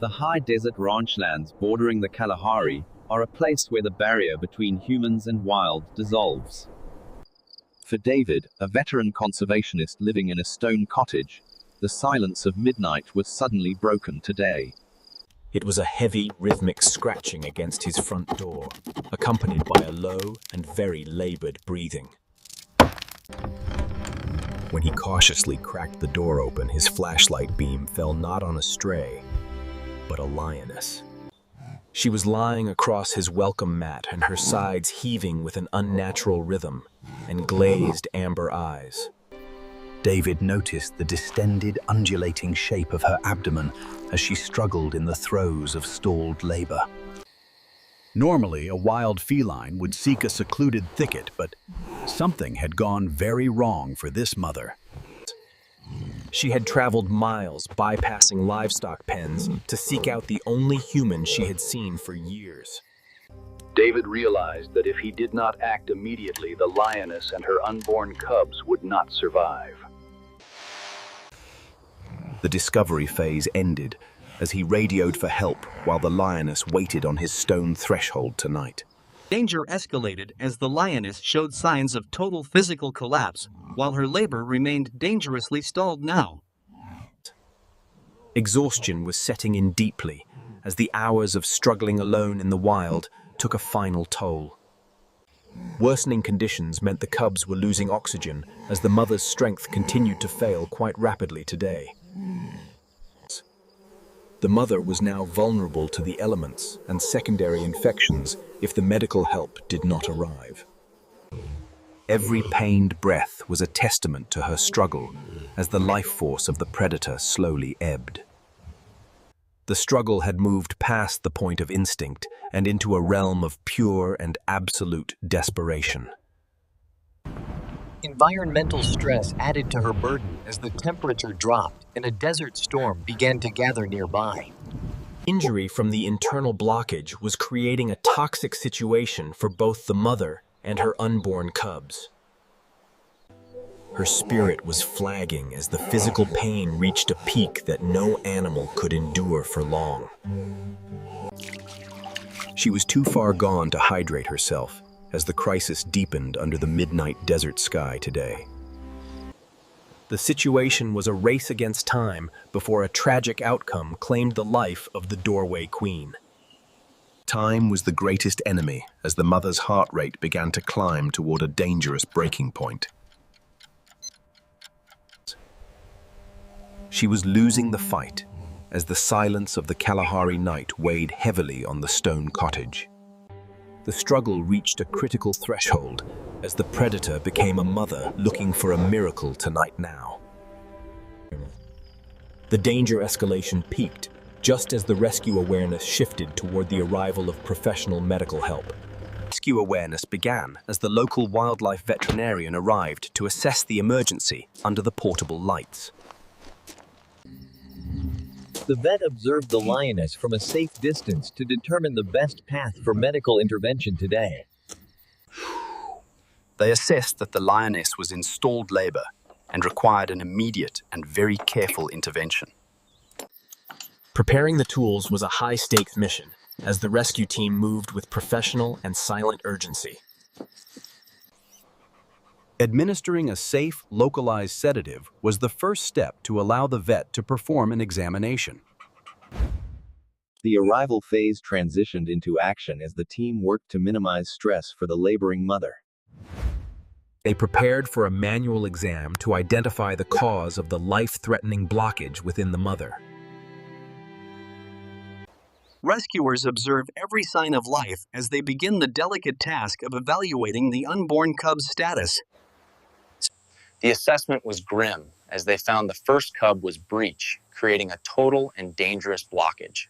The high desert ranchlands bordering the Kalahari are a place where the barrier between humans and wild dissolves. For David, a veteran conservationist living in a stone cottage, the silence of midnight was suddenly broken today. It was a heavy, rhythmic scratching against his front door, accompanied by a low and very labored breathing. When he cautiously cracked the door open, his flashlight beam fell not on a stray, but a lioness. She was lying across his welcome mat, and her sides heaving with an unnatural rhythm, and glazed amber eyes. David noticed the distended, undulating shape of her abdomen as she struggled in the throes of stalled labor. Normally, a wild feline would seek a secluded thicket, but something had gone very wrong for this mother. She had traveled miles, bypassing livestock pens, to seek out the only human she had seen for years. David realized that if he did not act immediately, the lioness and her unborn cubs would not survive. The discovery phase ended as he radioed for help while the lioness waited on his stone threshold tonight. Danger escalated as the lioness showed signs of total physical collapse, while her labor remained dangerously stalled now. Exhaustion was setting in deeply as the hours of struggling alone in the wild took a final toll. Worsening conditions meant the cubs were losing oxygen as the mother's strength continued to fail quite rapidly today. The mother was now vulnerable to the elements and secondary infections if the medical help did not arrive. Every pained breath was a testament to her struggle as the life force of the predator slowly ebbed. The struggle had moved past the point of instinct and into a realm of pure and absolute desperation. Environmental stress added to her burden as the temperature dropped and a desert storm began to gather nearby. Injury from the internal blockage was creating a toxic situation for both the mother and her unborn cubs. Her spirit was flagging as the physical pain reached a peak that no animal could endure for long. She was too far gone to hydrate herself as the crisis deepened under the midnight desert sky today. The situation was a race against time before a tragic outcome claimed the life of the doorway queen. Time was the greatest enemy as the mother's heart rate began to climb toward a dangerous breaking point. She was losing the fight as the silence of the Kalahari night weighed heavily on the stone cottage. The struggle reached a critical threshold as the predator became a mother looking for a miracle tonight now. The danger escalation peaked just as the rescue awareness shifted toward the arrival of professional medical help. Rescue awareness began as the local wildlife veterinarian arrived to assess the emergency under the portable lights. The vet observed the lioness from a safe distance to determine the best path for medical intervention today. They assessed that the lioness was in stalled labor and required an immediate and very careful intervention. Preparing the tools was a high-stakes mission as the rescue team moved with professional and silent urgency. Administering a safe, localized sedative was the first step to allow the vet to perform an examination. The arrival phase transitioned into action as the team worked to minimize stress for the laboring mother. They prepared for a manual exam to identify the cause of the life-threatening blockage within the mother. Rescuers observe every sign of life as they begin the delicate task of evaluating the unborn cub's status. The assessment was grim as they found the first cub was breech, creating a total and dangerous blockage.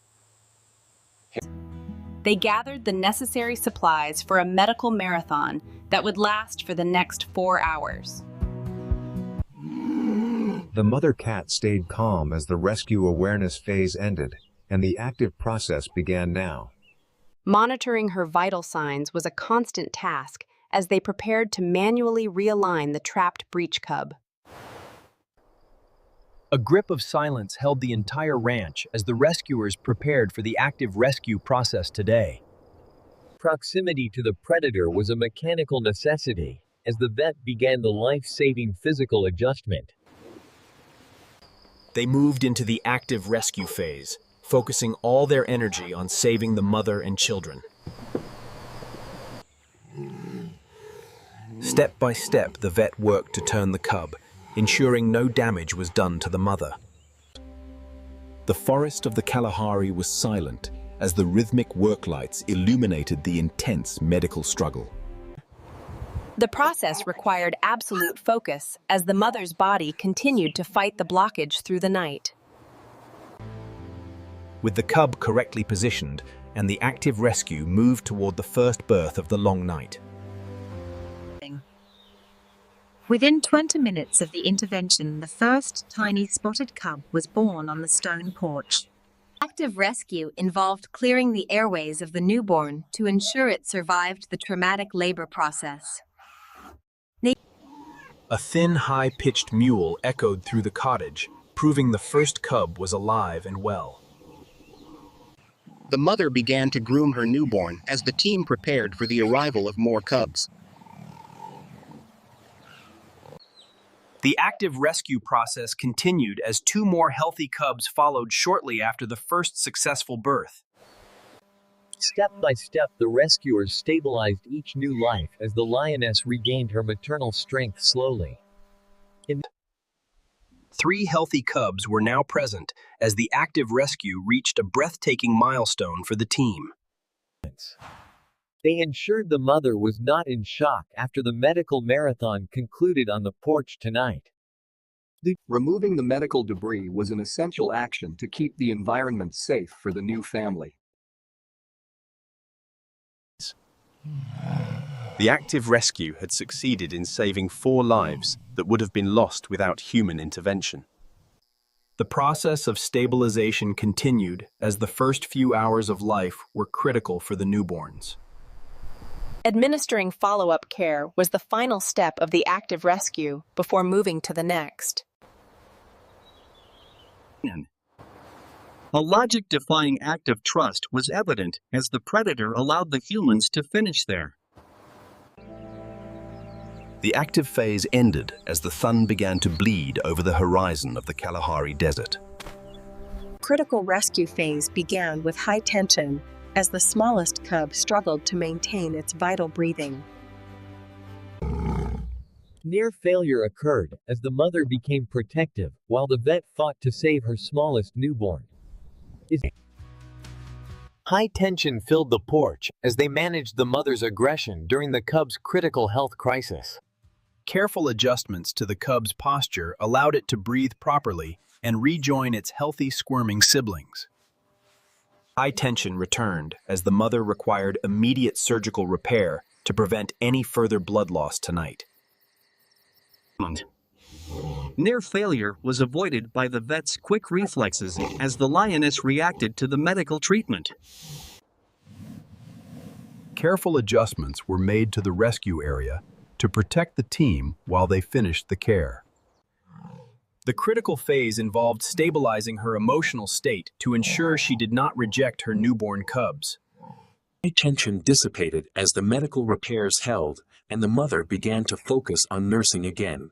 They gathered the necessary supplies for a medical marathon that would last for the next 4 hours. The mother cat stayed calm as the rescue awareness phase ended, and the active process began now. Monitoring her vital signs was a constant task as they prepared to manually realign the trapped breech cub. A grip of silence held the entire ranch as the rescuers prepared for the active rescue process today. Proximity to the predator was a mechanical necessity, as the vet began the life-saving physical adjustment. They moved into the active rescue phase, focusing all their energy on saving the mother and children. Step by step, the vet worked to turn the cub, ensuring no damage was done to the mother. The forest of the Kalahari was silent as the rhythmic work lights illuminated the intense medical struggle. The process required absolute focus as the mother's body continued to fight the blockage through the night. With the cub correctly positioned and the active rescue moved toward the first birth of the long night. Within 20 minutes of the intervention, the first tiny spotted cub was born on the stone porch. Active rescue involved clearing the airways of the newborn to ensure it survived the traumatic labor process. A thin, high-pitched mewl echoed through the cottage, proving the first cub was alive and well. The mother began to groom her newborn as the team prepared for the arrival of more cubs. The active rescue process continued as 2 more healthy cubs followed shortly after the first successful birth. Step by step, the rescuers stabilized each new life as the lioness regained her maternal strength slowly. 3 healthy cubs were now present as the active rescue reached a breathtaking milestone for the team. They ensured the mother was not in shock after the medical marathon concluded on the porch tonight. Removing the medical debris was an essential action to keep the environment safe for the new family. The active rescue had succeeded in saving 4 lives that would have been lost without human intervention. The process of stabilization continued as the first few hours of life were critical for the newborns. Administering follow-up care was the final step of the active rescue before moving to the next. A logic-defying act of trust was evident as the predator allowed the humans to finish there. The active phase ended as the sun began to bleed over the horizon of the Kalahari Desert. Critical rescue phase began with high tension as the smallest cub struggled to maintain its vital breathing. Near failure occurred as the mother became protective while the vet fought to save her smallest newborn. High tension filled the porch as they managed the mother's aggression during the cub's critical health crisis. Careful adjustments to the cub's posture allowed it to breathe properly and rejoin its healthy, squirming siblings. High tension returned as the mother required immediate surgical repair to prevent any further blood loss tonight. Near failure was avoided by the vet's quick reflexes as the lioness reacted to the medical treatment. Careful adjustments were made to the rescue area to protect the team while they finished the care. The critical phase involved stabilizing her emotional state to ensure she did not reject her newborn cubs. High tension dissipated as the medical repairs held, and the mother began to focus on nursing again.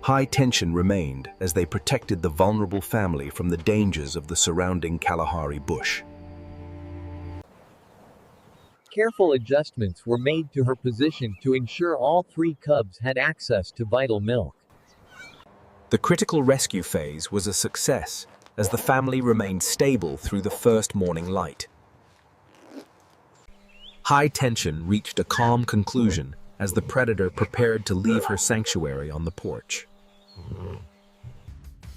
High tension remained as they protected the vulnerable family from the dangers of the surrounding Kalahari bush. Careful adjustments were made to her position to ensure all 3 cubs had access to vital milk. The critical rescue phase was a success as the family remained stable through the first morning light. High tension reached a calm conclusion as the predator prepared to leave her sanctuary on the porch.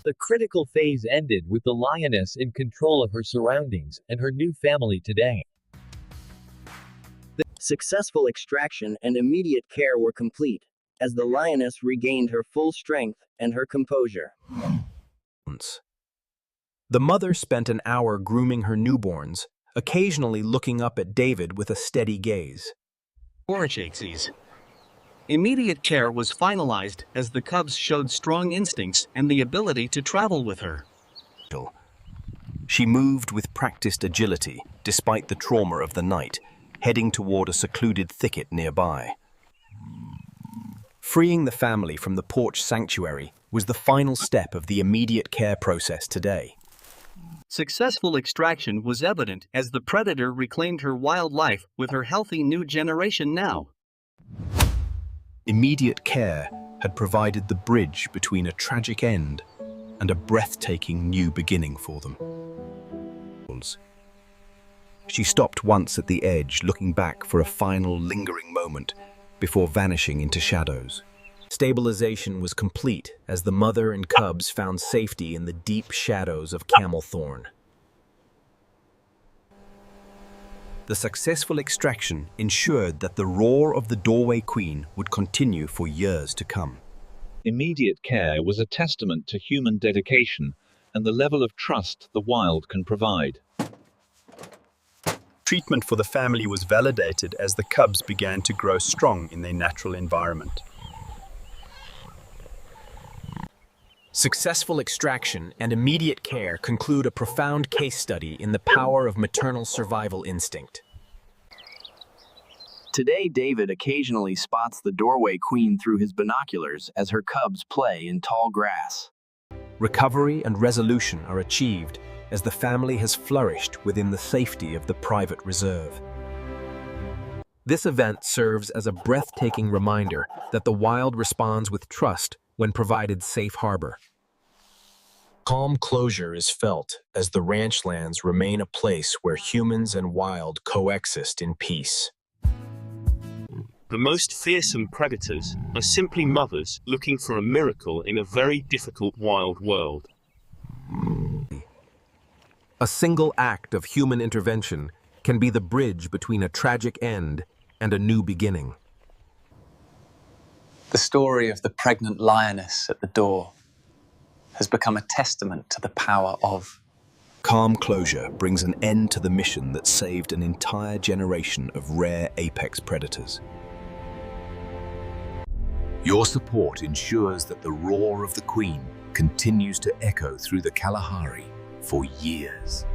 The critical phase ended with the lioness in control of her surroundings and her new family today. Successful extraction and immediate care were complete, as the lioness regained her full strength and her composure. The mother spent an hour grooming her newborns, occasionally looking up at David with a steady gaze. Immediate care was finalized as the cubs showed strong instincts and the ability to travel with her. She moved with practiced agility, despite the trauma of the night, heading toward a secluded thicket nearby. Freeing the family from the porch sanctuary was the final step of the immediate care process today. Successful extraction was evident as the predator reclaimed her wildlife with her healthy new generation now. Immediate care had provided the bridge between a tragic end and a breathtaking new beginning for them. She stopped once at the edge, looking back for a final lingering moment before vanishing into shadows. Stabilization was complete as the mother and cubs found safety in the deep shadows of camel thorn. The successful extraction ensured that the roar of the doorway queen would continue for years to come. Immediate care was a testament to human dedication and the level of trust the wild can provide. Treatment for the family was validated as the cubs began to grow strong in their natural environment. Successful extraction and immediate care conclude a profound case study in the power of maternal survival instinct. Today, David occasionally spots the doorway queen through his binoculars as her cubs play in tall grass. Recovery and resolution are achieved as the family has flourished within the safety of the private reserve. This event serves as a breathtaking reminder that the wild responds with trust when provided safe harbor. Calm closure is felt as the ranch lands remain a place where humans and wild coexist in peace. The most fearsome predators are simply mothers looking for a miracle in a very difficult wild world. A single act of human intervention can be the bridge between a tragic end and a new beginning. The story of the pregnant lioness at the door has become a testament to the power of. Calm closure brings an end to the mission that saved an entire generation of rare apex predators. Your support ensures that the roar of the Queen continues to echo through the Kalahari for years.